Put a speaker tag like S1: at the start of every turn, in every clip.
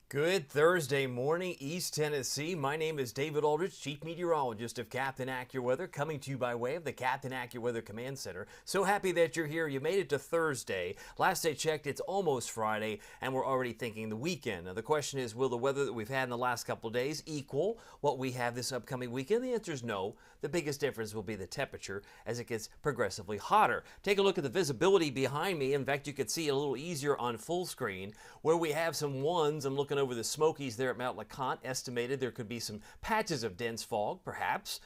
S1: Good Thursday morning, East Tennessee. My name is David Aldrich, Chief Meteorologist of Captain AccuWeather, coming to you by way of the Captain AccuWeather Command Center. So happy that you're here. You made it to Thursday. Last I checked, it's almost Friday, and we're already thinking the weekend. Now, the question is, will the weather that we've had in the last couple of days equal what we have this upcoming weekend? The answer is no. The biggest difference will be the temperature as it gets progressively hotter. Take a look at the visibility behind me. In fact, you can see it a little easier on full screen, where we have some ones. I'm looking over the Smokies there at Mount LeConte. Estimated there could be some patches of dense fog, perhaps.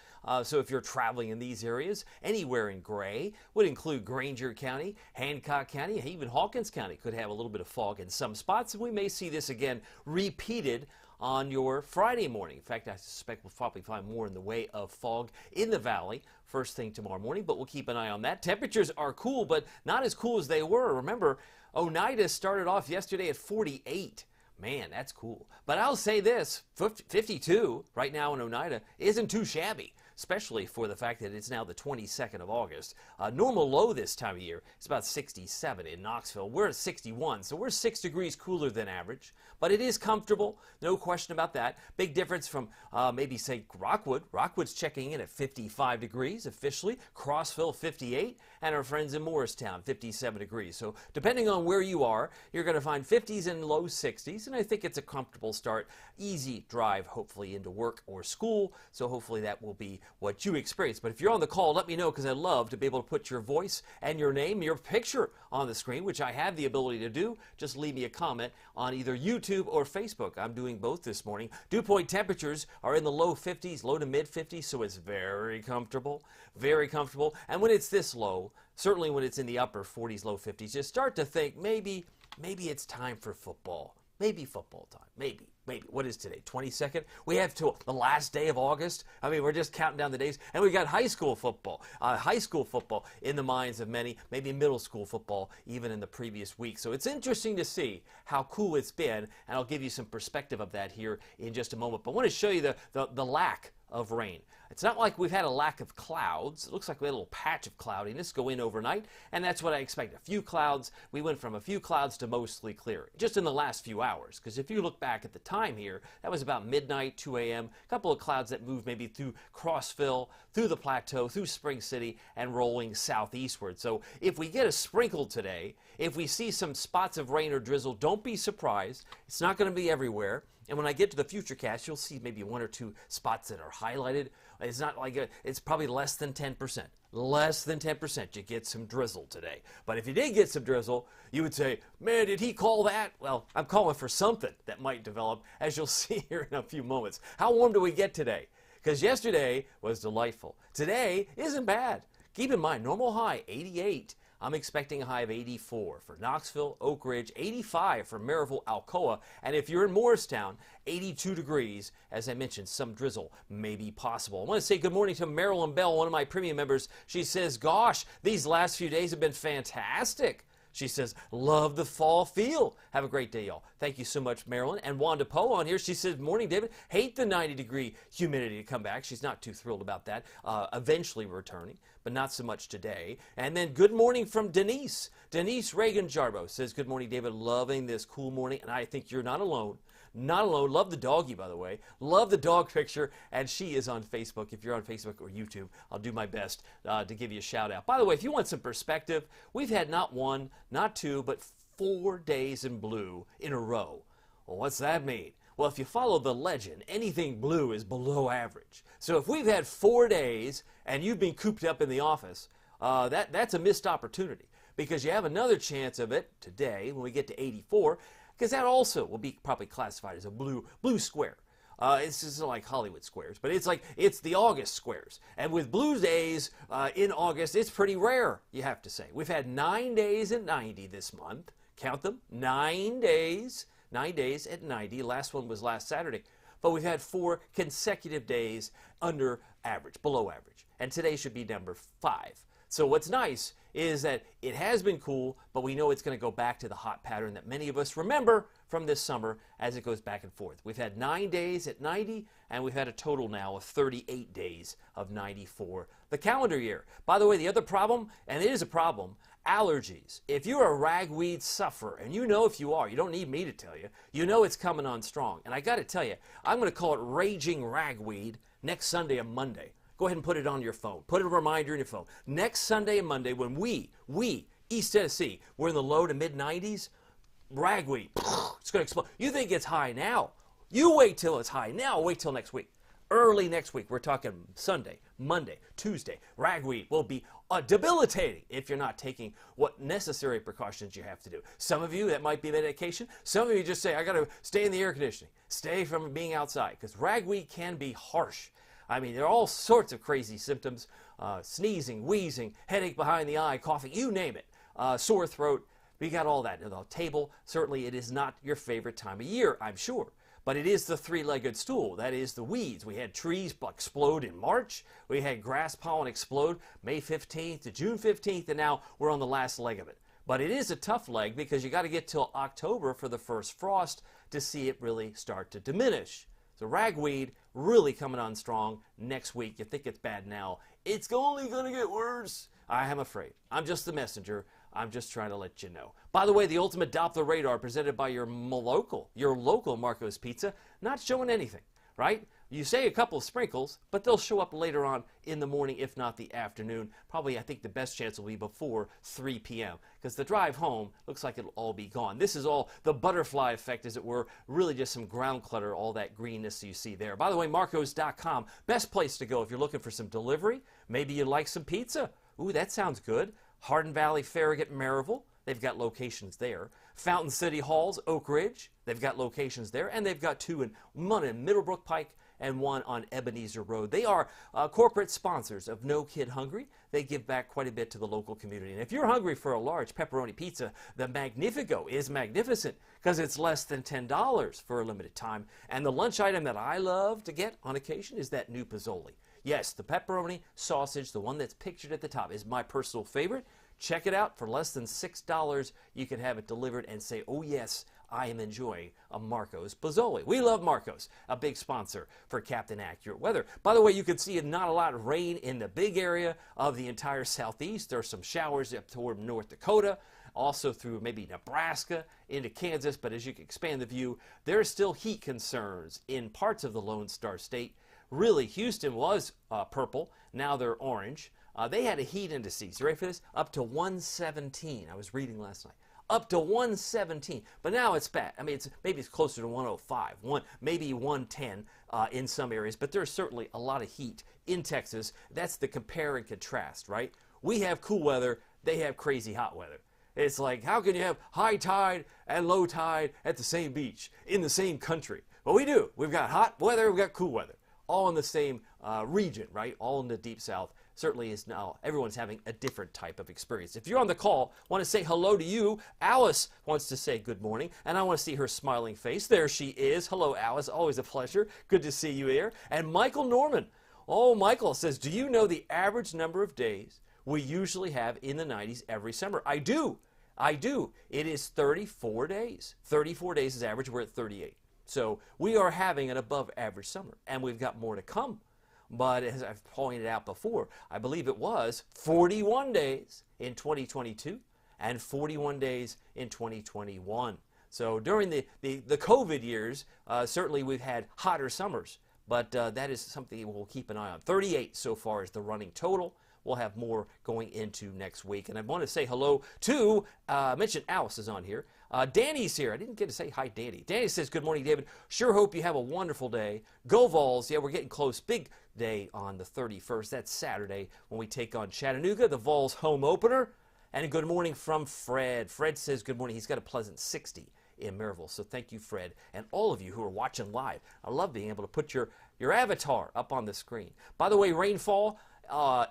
S1: So if you're traveling in these areas, anywhere in gray would include Granger County, Hancock County, even Hawkins County could have a little bit of fog in some spots. And we may see this again repeated on your Friday morning. In fact, I suspect we'll probably find more in the way of fog in the valley first thing tomorrow morning, but we'll keep an eye on that. Temperatures are cool, but not as cool as they were. Remember, Oneida started off yesterday at 48. Man, that's cool. But I'll say this, 52 right now in Oneida isn't too shabby, especially for the fact that it's now the 22nd of August. Normal low this time of year is about 67 in Knoxville. We're at 61, so we're 6 degrees cooler than average. But it is comfortable, no question about that. Big difference from maybe, say, Rockwood. Rockwood's checking in at 55 degrees officially, Crossville 58, and our friends in Morristown 57 degrees. So depending on where you are, you're going to find 50s and low 60s, and I think it's a comfortable start. Easy drive, hopefully, into work or school, so hopefully that will be what you experience. But if you're on the call, let me know, because I'd love to be able to put your voice and your name, your picture on the screen, which I have the ability to do. Just leave me a comment on either YouTube or Facebook. I'm doing both this morning. Dew point temperatures are in the low 50s, low to mid 50s, so it's very comfortable, very comfortable. And when it's this low, certainly when it's in the upper 40s, low 50s, just start to think maybe it's time for football. Maybe football time. Maybe. What is today? 22nd? We have till the last day of August. I mean, we're just counting down the days. And we got high school football. High school football in the minds of many. Maybe middle school football even in the previous week. So it's interesting to see how cool it's been. And I'll give you some perspective of that here in just a moment. But I want to show you the lack of rain. It's not like we've had a lack of clouds. It looks like we had a little patch of cloudiness go in overnight, and that's what I expect. A few clouds. We went from a few clouds to mostly clear just in the last few hours, because if you look back at the time here, that was about midnight, 2 a.m. A couple of clouds that moved maybe through Crossville, through the Plateau, through Spring City, and rolling southeastward. So if we get a sprinkle today, if we see some spots of rain or drizzle, don't be surprised. It's not going to be everywhere. And when I get to the futurecast, you'll see maybe 1 or 2 spots that are highlighted. It's not like it's probably less than 10%. Less than 10% you get some drizzle today. But if you did get some drizzle, you would say, man, did he call that? Well, I'm calling for something that might develop, as you'll see here in a few moments. How warm do we get today? Because yesterday was delightful. Today isn't bad. Keep in mind, normal high, 88. I'm expecting a high of 84 for Knoxville, Oak Ridge, 85 for Maryville, Alcoa, and if you're in Morristown, 82 degrees. As I mentioned, some drizzle may be possible. I want to say good morning to Marilyn Bell, one of my premium members. She says, gosh, these last few days have been fantastic. She says, love the fall feel. Have a great day, y'all. Thank you so much, Marilyn. And Wanda Poe on here. She says, morning, David. Hate the 90-degree humidity to come back. She's not too thrilled about that. Eventually returning, but not so much today. And then good morning from Denise. Denise Reagan-Jarbo says, good morning, David. Loving this cool morning. And I think you're not alone. Not alone. Love the doggy, by the way. Love the dog picture. And she is on Facebook. If you're on Facebook or YouTube, I'll do my best to give you a shout out. By the way, if you want some perspective, we've had not 1, not 2, but 4 days in blue in a row. Well, what's that mean? Well, if you follow the legend, anything blue is below average. So if we've had 4 days and you've been cooped up in the office, that's a missed opportunity, because you have another chance of it today when we get to 84, because that also will be probably classified as a blue square. It's just like Hollywood squares, but it's the August squares. And with blue days in August, it's pretty rare, you have to say. We've had 9 days at 90 this month. Count them, 9 days. 9 days at 90. Last one was last Saturday. But we've had 4 consecutive days under average, below average. And today should be number 5. So what's nice is that it has been cool, but we know it's going to go back to the hot pattern that many of us remember from this summer as it goes back and forth. We've had 9 days at 90, and we've had a total now of 38 days of 94 the calendar year. By the way, the other problem, and it is a problem, Allergies. If you're a ragweed sufferer, and you know if you are, you don't need me to tell you, you know it's coming on strong. And I got to tell you, I'm going to call it Raging Ragweed next Sunday and Monday. Go ahead and put it on your phone. Put a reminder in your phone. Next Sunday and Monday, when we, East Tennessee, we're in the low to mid 90s, ragweed, it's going to explode. You think it's high now. You wait till it's high now. Wait till next week. Early next week, we're talking Sunday, Monday, Tuesday. Ragweed will be debilitating if you're not taking what necessary precautions you have to do. Some of you, that might be medication. Some of you just say, I got to stay in the air conditioning. Stay from being outside, because ragweed can be harsh. I mean, there are all sorts of crazy symptoms. Sneezing, wheezing, headache behind the eye, coughing, you name it. Sore throat. We got all that. The table, certainly it is not your favorite time of year, I'm sure. But it is the three-legged stool. That is the weeds. We had trees explode in March. We had grass pollen explode May 15th to June 15th, and now we're on the last leg of it. But it is a tough leg because you got to get till October for the first frost to see it really start to diminish. So ragweed really coming on strong next week. You think it's bad now. It's only going to get worse. I am afraid. I'm just the messenger. I'm just trying to let you know. By the way, the ultimate Doppler radar presented by your local Marco's Pizza, not showing anything, right? You say a couple of sprinkles, but they'll show up later on in the morning, if not the afternoon. Probably, I think the best chance will be before 3 p.m. because the drive home looks like it'll all be gone. This is all the butterfly effect, as it were, really just some ground clutter, all that greenness you see there. By the way, Marcos.com, best place to go if you're looking for some delivery. Maybe you like some pizza. Ooh, that sounds good. Hardin Valley, Farragut, Maryville, they've got locations there. Fountain City Halls, Oak Ridge, they've got locations there. And they've got one in Middlebrook Pike and one on Ebenezer Road. They are corporate sponsors of No Kid Hungry. They give back quite a bit to the local community. And if you're hungry for a large pepperoni pizza, the Magnifico is magnificent because it's less than $10 for a limited time. And the lunch item that I love to get on occasion is that new Pozzoli. Yes, the pepperoni sausage, the one that's pictured at the top, is my personal favorite. Check it out. For less than $6, you can have it delivered and say, oh yes, I am enjoying a Marco's Pozzoli. We love Marco's, a big sponsor for Captain Accurate Weather. By the way, you can see not a lot of rain in the big area of the entire southeast. There are some showers up toward North Dakota, also through maybe Nebraska into Kansas. But as you expand the view, there are still heat concerns in parts of the Lone Star State. Really, Houston was purple. Now they're orange. They had a heat indices, you ready for this? Up to 117. I was reading last night. Up to 117. But now it's bad. I mean, maybe it's closer to 105, maybe 110 in some areas. But there's certainly a lot of heat in Texas. That's the compare and contrast, right? We have cool weather. They have crazy hot weather. It's like, how can you have high tide and low tide at the same beach in the same country? Well, we do. We've got hot weather. We've got cool weather. All in the same region, right? All in the deep south. Certainly is now, everyone's having a different type of experience. If you're on the call, want to say hello to you. Alice wants to say good morning, and I want to see her smiling face. There she is. Hello, Alice. Always a pleasure. Good to see you here. And Michael Norman. Oh, Michael says, do you know the average number of days we usually have in the 90s every summer? I do. It is 34 days. 34 days is average. We're at 38. So we are having an above average summer, and we've got more to come. But as I've pointed out before, I believe it was 41 days in 2022 and 41 days in 2021. So during the COVID years, certainly we've had hotter summers, but that is something we'll keep an eye on. 38 so far is the running total. We'll have more going into next week. And I want to say hello to, I mentioned Alice is on here. Danny's here. I didn't get to say hi, Danny. Danny says, good morning, David. Sure hope you have a wonderful day. Go Vols. Yeah, we're getting close. Big day on the 31st. That's Saturday when we take on Chattanooga, the Vols home opener. And good morning from Fred. Fred says good morning. He's got a pleasant 60 in Maryville. So thank you, Fred, and all of you who are watching live. I love being able to put your avatar up on the screen. By the way, rainfall,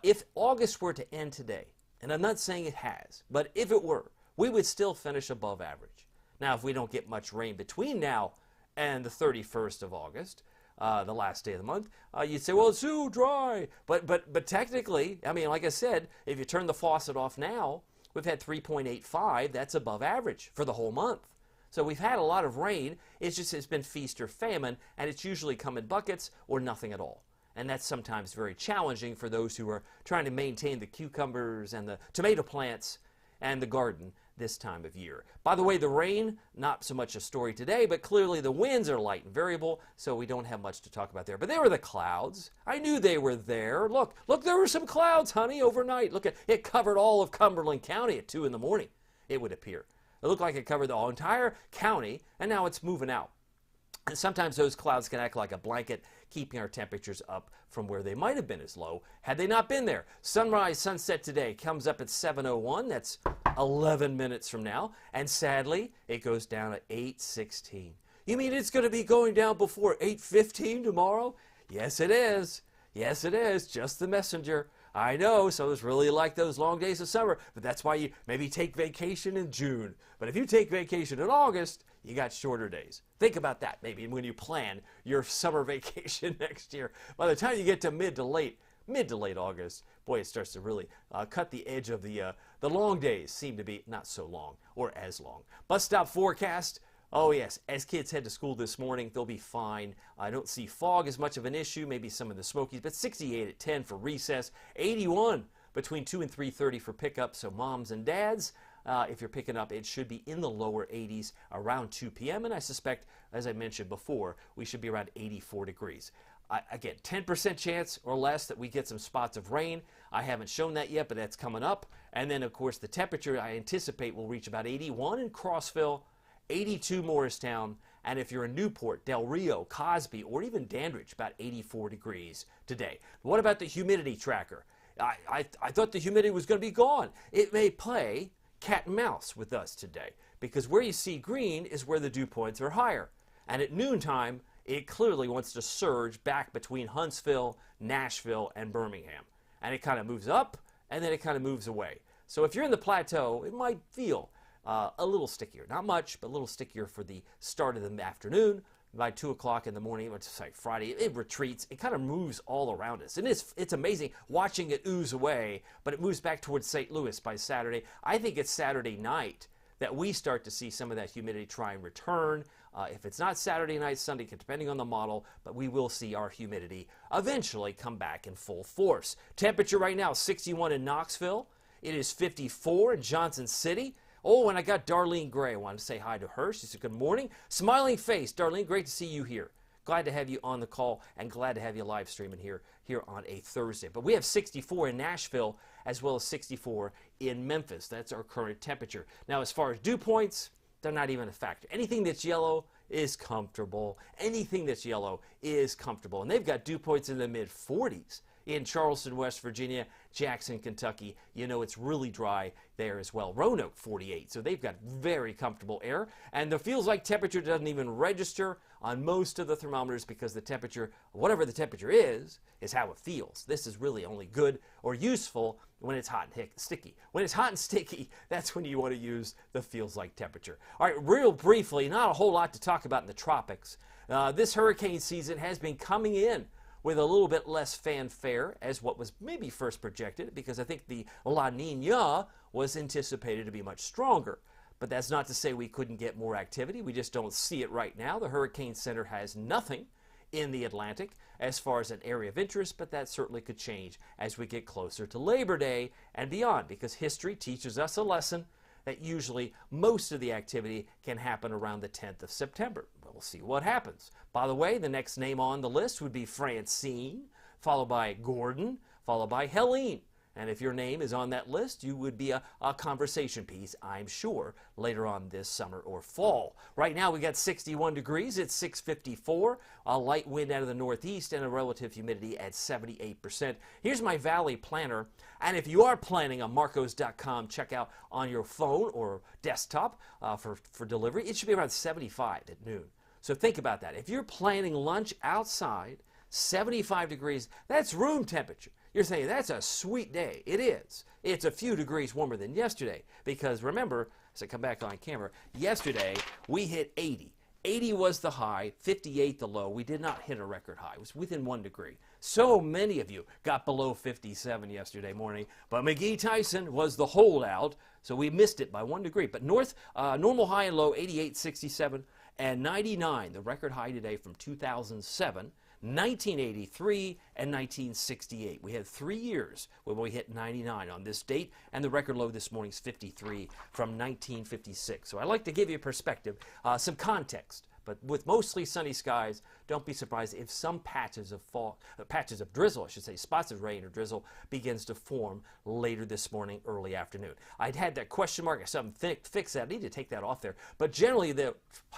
S1: if August were to end today, and I'm not saying it has, but if it were, we would still finish above average. Now, if we don't get much rain between now and the 31st of August, the last day of the month, you'd say, well, it's too dry. But technically, I mean, like I said, if you turn the faucet off now, we've had 3.85. That's above average for the whole month. So we've had a lot of rain. It's been feast or famine, and it's usually come in buckets or nothing at all. And that's sometimes very challenging for those who are trying to maintain the cucumbers and the tomato plants and the garden this time of year. By the way, the rain, not so much a story today, but clearly the winds are light and variable, so we don't have much to talk about there. But there were the clouds. I knew they were there. Look, there were some clouds, honey, overnight. Look, it covered all of Cumberland County at 2 in the morning, it would appear. It looked like it covered the entire county, and now it's moving out. And sometimes those clouds can act like a blanket, keeping our temperatures up from where they might have been as low had they not been there. Sunrise, sunset today comes up at 7:01. That's 11 minutes from now. And sadly, it goes down at 8:16. You mean it's going to be going down before 8:15 tomorrow? Yes, it is. Yes, it is. Just the messenger. I know, so it's really like those long days of summer, but that's why you maybe take vacation in June. But if you take vacation in August, you got shorter days. Think about that maybe when you plan your summer vacation next year. By the time you get to mid to late August, boy, it starts to really cut the edge of the long days. Seem to be not so long or as long. Bus stop forecast. Oh yes, as kids head to school this morning, they'll be fine. I don't see fog as much of an issue, maybe some of the Smokies, but 68 at 10 for recess, 81 between 2 and 3:30 for pickup. So moms and dads, if you're picking up, it should be in the lower 80s around 2 p.m. And I suspect, as I mentioned before, we should be around 84 degrees. Again, 10% chance or less that we get some spots of rain. I haven't shown that yet, but that's coming up. And then, of course, the temperature I anticipate will reach about 81 in Crossville, 82 Morristown, and if you're in Newport, Del Rio, Cosby, or even Dandridge, about 84 degrees today. What about the humidity tracker? I thought the humidity was going to be gone. It may play cat and mouse with us today, because where you see green is where the dew points are higher. And at noontime, it clearly wants to surge back between Huntsville, Nashville, and Birmingham. And it kind of moves up, and then it kind of moves away. So if you're in the plateau, it might feel a little stickier. Not much, but a little stickier for the start of the afternoon. By 2 o'clock in the morning, it's like Friday, it retreats. It kind of moves all around us. And it's amazing watching it ooze away, but it moves back towards St. Louis by Saturday. I think it's Saturday night that we start to see some of that humidity try and return. If it's not Saturday night, Sunday, depending on the model, but we will see our humidity eventually come back in full force. Temperature right now, 61 in Knoxville. It is 54 in Johnson City. Oh, and I got Darlene Gray. I wanted to say hi to her. She said, good morning. Smiling face. Darlene, great to see you here. Glad to have you on the call and glad to have you live streaming here on a Thursday. But we have 64 in Nashville as well as 64 in Memphis. That's our current temperature. Now, as far as dew points, they're not even a factor. Anything that's yellow is comfortable. Anything that's yellow is comfortable. And they've got dew points in the mid-40s. In Charleston, West Virginia, Jackson, Kentucky, you know it's really dry there as well. Roanoke, 48. So they've got very comfortable air. And the feels like temperature doesn't even register on most of the thermometers because the temperature, whatever the temperature is how it feels. This is really only good or useful when it's hot and sticky. When it's hot and sticky, that's when you want to use the feels like temperature. All right, real briefly, not a whole lot to talk about in the tropics. This hurricane season has been coming in with a little bit less fanfare as what was maybe first projected, because I think the La Nina was anticipated to be much stronger. But that's not to say we couldn't get more activity. We just don't see it right now. The Hurricane Center has nothing in the Atlantic as far as an area of interest, but that certainly could change as we get closer to Labor Day and beyond, because history teaches us a lesson that usually most of the activity can happen around the 10th of September. But we'll see what happens. By the way, the next name on the list would be Francine, followed by Gordon, followed by Helene. And if your name is on that list, you would be a conversation piece, I'm sure, later on this summer or fall. Right now we got 61 degrees, it's 6:54, a light wind out of the northeast and a relative humidity at 78%. Here's my valley planner, and if you are planning on marcos.com checkout on your phone or desktop for delivery, it should be around 75 at noon. So think about that. If you're planning lunch outside, 75 degrees, that's room temperature. You're saying that's a sweet day. It is. It's a few degrees warmer than yesterday because remember, as I come back on camera, yesterday we hit 80. 80 was the high, 58 the low. We did not hit a record high. It was within 1 degree. So many of you got below 57 yesterday morning, but McGee Tyson was the holdout, so we missed it by 1 degree. But normal high and low, 88, 67, and 99, the record high today from 2007. 1983 and 1968. We had 3 years when we hit 99 on this date, and the record low this morning is 53 from 1956. So I like to give you perspective, some context. But with mostly sunny skies, don't be surprised if some patches of drizzle, I should say, spots of rain or drizzle begins to form later this morning, early afternoon. I'd had that question mark, something fix that. I need to take that off there. But generally, the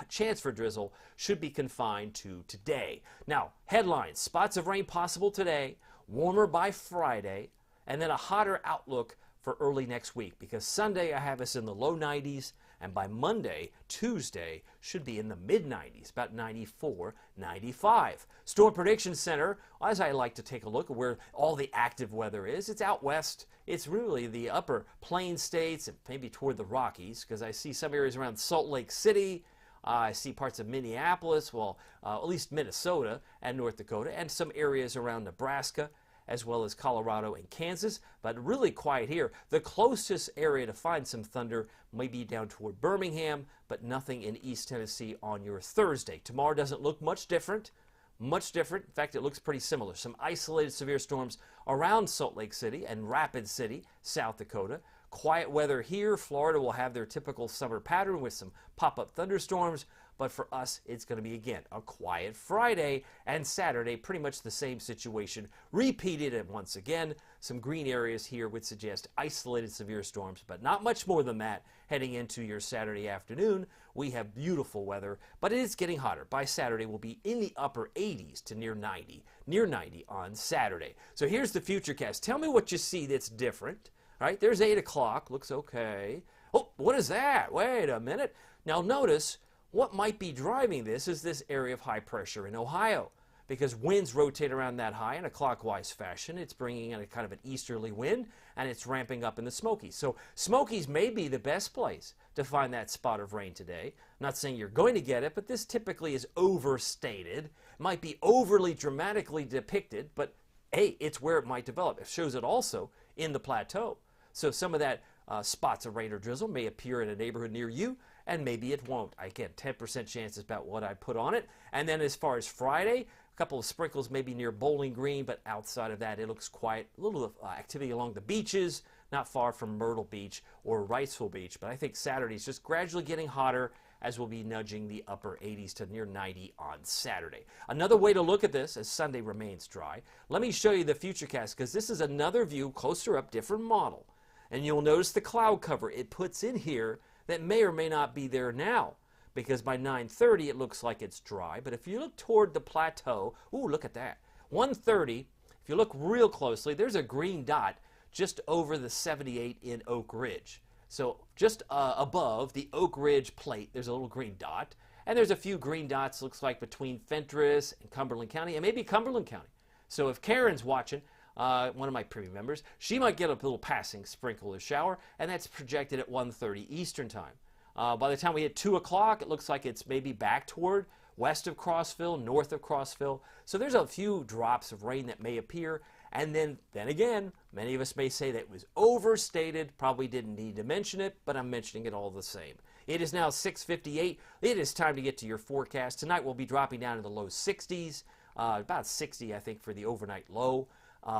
S1: chance for drizzle should be confined to today. Now, headlines: spots of rain possible today, warmer by Friday, and then a hotter outlook for early next week, because Sunday I have us in the low 90s, and by Monday, Tuesday, should be in the mid-90s, about 94, 95. Storm Prediction Center, as I like to take a look at where all the active weather is, it's out west. It's really the upper plain states and maybe toward the Rockies, because I see some areas around Salt Lake City. I see parts of Minneapolis, well, at least Minnesota and North Dakota, and some areas around Nebraska, as well as Colorado and Kansas, but really quiet here. The closest area to find some thunder may be down toward Birmingham, but nothing in East Tennessee on your Thursday. Tomorrow doesn't look much different. Much different. In fact, it looks pretty similar. Some isolated severe storms around Salt Lake City and Rapid City, South Dakota. Quiet weather here. Florida will have their typical summer pattern with some pop-up thunderstorms. But for us, it's going to be, again, a quiet Friday and Saturday, pretty much the same situation, repeated and once again. Some green areas here would suggest isolated severe storms, but not much more than that. Heading into your Saturday afternoon, we have beautiful weather, but it is getting hotter. By Saturday, we'll be in the upper 80s to near 90 on Saturday. So here's the futurecast. Tell me what you see that's different. All right, there's 8 o'clock, looks okay. Oh, what is that? Wait a minute. Now notice, what might be driving this is this area of high pressure in Ohio, because winds rotate around that high in a clockwise fashion. It's bringing in a kind of an easterly wind, and it's ramping up in the Smokies. So Smokies may be the best place to find that spot of rain today. I'm not saying you're going to get it, but this typically is overstated. It might be overly dramatically depicted, but hey, it's where it might develop. It shows it also in the plateau. So some of that spots of rain or drizzle may appear in a neighborhood near you, and maybe it won't. Again, 10% chance is about what I put on it. And then as far as Friday, a couple of sprinkles maybe near Bowling Green, but outside of that, it looks quiet. A little activity along the beaches, not far from Myrtle Beach or Wrightsville Beach. But I think Saturday is just gradually getting hotter, as we'll be nudging the upper 80s to near 90 on Saturday. Another way to look at this, as Sunday remains dry, let me show you the futurecast, because this is another view, closer up, different model. And you'll notice the cloud cover it puts in here that may or may not be there now, because by 9:30 it looks like it's dry. But if you look toward the plateau, ooh, look at that. 1:30, if you look real closely, there's a green dot just over the 78 in Oak Ridge. So just above the Oak Ridge plate, there's a little green dot. And there's a few green dots, looks like, between Fentress and Cumberland County, and maybe Cumberland County. So if Karen's watching, one of my premium members, she might get a little passing sprinkle or shower, and that's projected at 1:30 Eastern time. By the time we hit 2 o'clock, it looks like it's maybe back toward west of Crossville, north of Crossville. So there's a few drops of rain that may appear, and then again, many of us may say that it was overstated, probably didn't need to mention it, but I'm mentioning it all the same. It is now 6:58. It is time to get to your forecast. Tonight we'll be dropping down to the low 60s, about 60, I think, for the overnight low.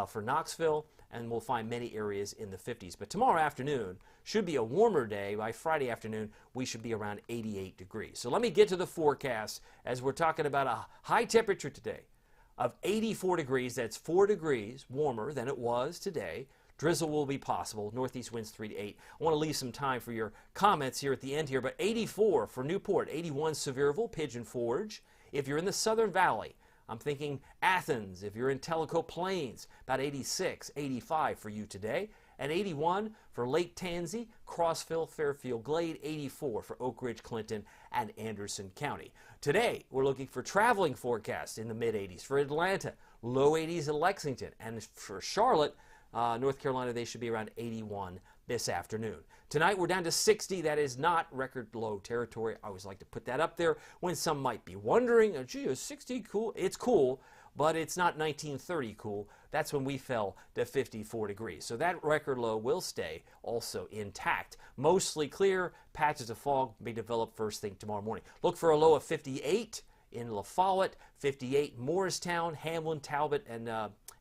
S1: For Knoxville, and we'll find many areas in the 50s. But tomorrow afternoon should be a warmer day. By Friday afternoon, we should be around 88 degrees. So let me get to the forecast, as we're talking about a high temperature today of 84 degrees. That's 4 degrees warmer than it was today. Drizzle will be possible. Northeast winds 3 to 8. I want to leave some time for your comments here at the end here, but 84 for Newport, 81 Sevierville, Pigeon Forge. If you're in the Southern Valley, I'm thinking Athens. If you're in Tellico Plains, about 86, 85 for you today. And 81 for Lake Tansy, Crossville, Fairfield, Glade. 84 for Oak Ridge, Clinton, and Anderson County. Today, we're looking for traveling forecasts in the mid-80s. For Atlanta, low 80s in Lexington. And for Charlotte, North Carolina, they should be around 81 this afternoon. Tonight, we're down to 60. That is not record low territory. I always like to put that up there when some might be wondering, oh, gee, is 60 cool? It's cool, but it's not 1930 cool. That's when we fell to 54 degrees. So that record low will stay also intact. Mostly clear. Patches of fog may develop first thing tomorrow morning. Look for a low of 58 in La Follette, 58 Morristown, Hamlin, Talbot, and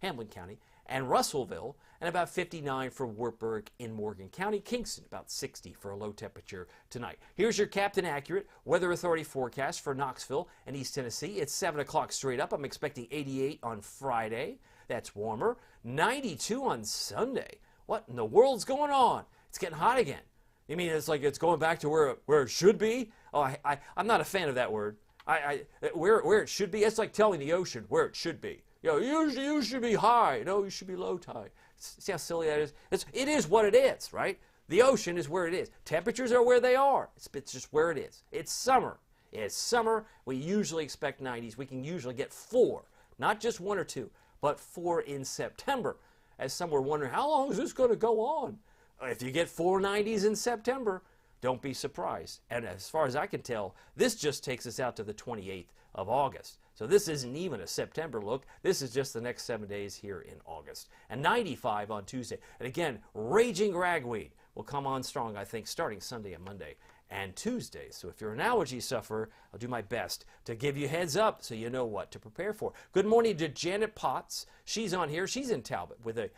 S1: Hamlin County, and Russellville, and about 59 for Wartburg in Morgan County. Kingston, about 60 for a low temperature tonight. Here's your Captain Accurate Weather Authority forecast for Knoxville and East Tennessee. It's 7 o'clock straight up. I'm expecting 88 on Friday. That's warmer. 92 on Sunday. What in the world's going on? It's getting hot again. You mean it's like it's going back to where it should be? Oh, I'm not a fan of that word. Where it should be, it's like telling the ocean where it should be. You should be high. No, you should be low tide. See how silly that is? It is what it is, right? The ocean is where it is. Temperatures are where they are. It's just where it is. It's summer. It's summer. We usually expect 90s. We can usually get 4, not just 1 or 2, but 4 in September. As some were wondering, how long is this going to go on? If you get 4 90s in September, don't be surprised. And as far as I can tell, this just takes us out to the 28th of August. So this isn't even a September look. This is just the next 7 days here in August. And 95 on Tuesday. And again, raging ragweed will come on strong, I think, starting Sunday and Monday and Tuesday. So if you're an allergy sufferer, I'll do my best to give you heads up so you know what to prepare for. Good morning to Janet Potts. She's on here. She's in Talbot with a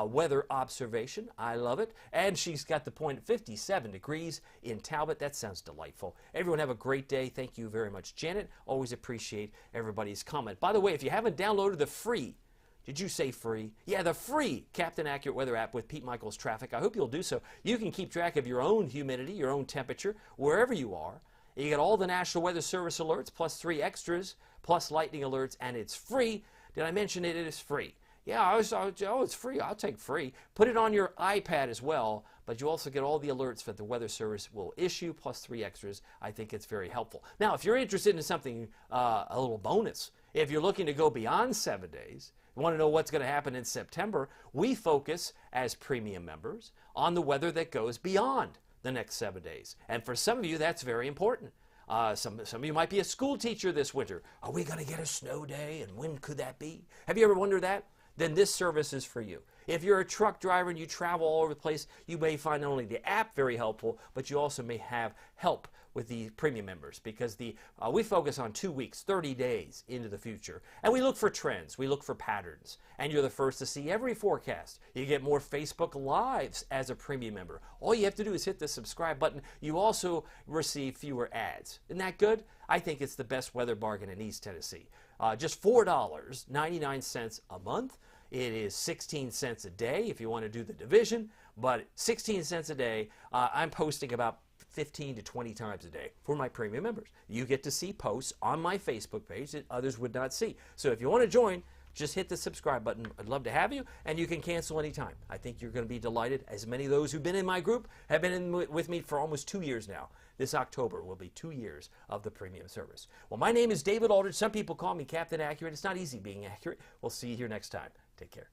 S1: weather observation. I love it. And she's got the point at 57 degrees in Talbot. That sounds delightful. Everyone have a great day. Thank you very much, Janet. Always appreciate everybody's comment. By the way, if you haven't downloaded the free, did you say free? Yeah, the free Captain Accurate Weather app with Pete Michaels Traffic. I hope you'll do so. You can keep track of your own humidity, your own temperature, wherever you are. You get all the National Weather Service alerts, plus 3 extras, plus lightning alerts, and it's free. Did I mention it? It is free. Yeah, it's free. I'll take free. Put it on your iPad as well, but you also get all the alerts that the Weather Service will issue, plus 3 extras. I think it's very helpful. Now, if you're interested in something, a little bonus, if you're looking to go beyond 7 days, you want to know what's going to happen in September, we focus as premium members on the weather that goes beyond the next 7 days. And for some of you, that's very important. Some of you might be a school teacher this winter. Are we going to get a snow day, and when could that be? Have you ever wondered that? Then this service is for you. If you're a truck driver and you travel all over the place, you may find not only the app very helpful, but you also may have help with the premium members, because we focus on 2 weeks, 30 days into the future. And we look for trends. We look for patterns. And you're the first to see every forecast. You get more Facebook Lives as a premium member. All you have to do is hit the subscribe button. You also receive fewer ads. Isn't that good? I think it's the best weather bargain in East Tennessee. Just $4.99 a month. It is 16 cents a day if you want to do the division, but 16 cents a day. I'm posting about 15 to 20 times a day for my premium members. You get to see posts on my Facebook page that others would not see. So if you want to join, just hit the subscribe button. I'd love to have you, and you can cancel anytime. I think you're going to be delighted, as many of those who've been in my group have been with me for almost 2 years now. This October will be 2 years of the premium service. Well, my name is David Aldridge. Some people call me Captain Accurate. It's not easy being accurate. We'll see you here next time. Take care.